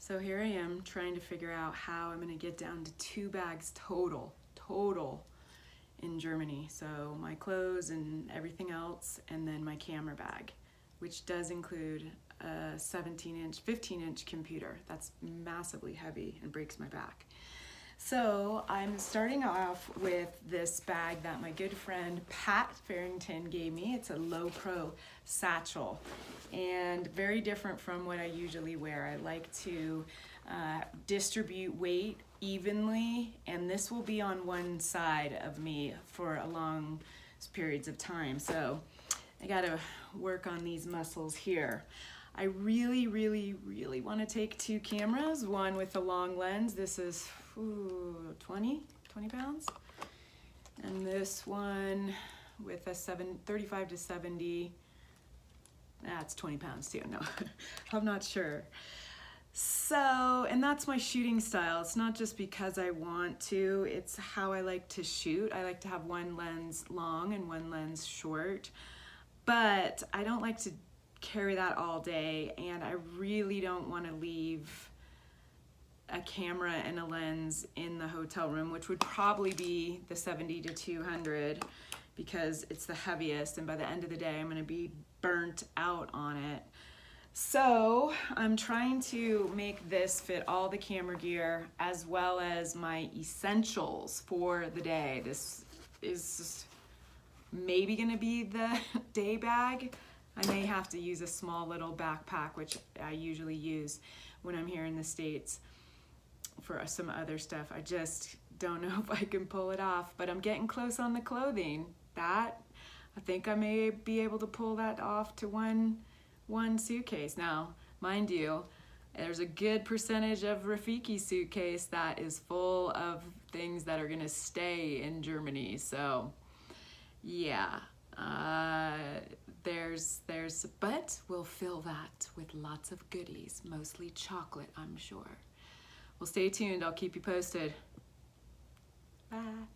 So here I am trying to figure out how I'm gonna get down to 2 bags total in Germany. So my clothes and everything else, and then my camera bag, which does include a 15-inch computer. That's massively heavy and breaks my back. So I'm starting off with this bag that my good friend Pat Farrington gave me. It's a low pro satchel and very different from what I usually wear. I like to distribute weight evenly, and this will be on one side of me for a long periods of time. So I gotta work on these muscles here. I really want to take 2 cameras, one with a long lens. This is 20 pounds. And this one with a 35 to 70, that's 20 pounds too, no, I'm not sure. So, and that's my shooting style. It's not just because I want to, it's how I like to shoot. I like to have one lens long and one lens short, but I don't like to carry that all day, and I really don't want to leave a camera and a lens in the hotel room, which would probably be the 70 to 200 because it's the heaviest, and by the end of the day I'm going to be burnt out on it. So I'm trying to make this fit all the camera gear as well as my essentials for the day. This is maybe going to be the day bag. I may have to use a small little backpack, which I usually use when I'm here in the States for some other stuff. I just don't know if I can pull it off, but I'm getting close on the clothing. I think I may be able to pull that off to one suitcase. Now, mind you, there's a good percentage of Rafiki suitcase that is full of things that are gonna stay in Germany. So yeah, but we'll fill that with lots of goodies, mostly chocolate, I'm sure. Well, stay tuned, I'll keep you posted. Bye.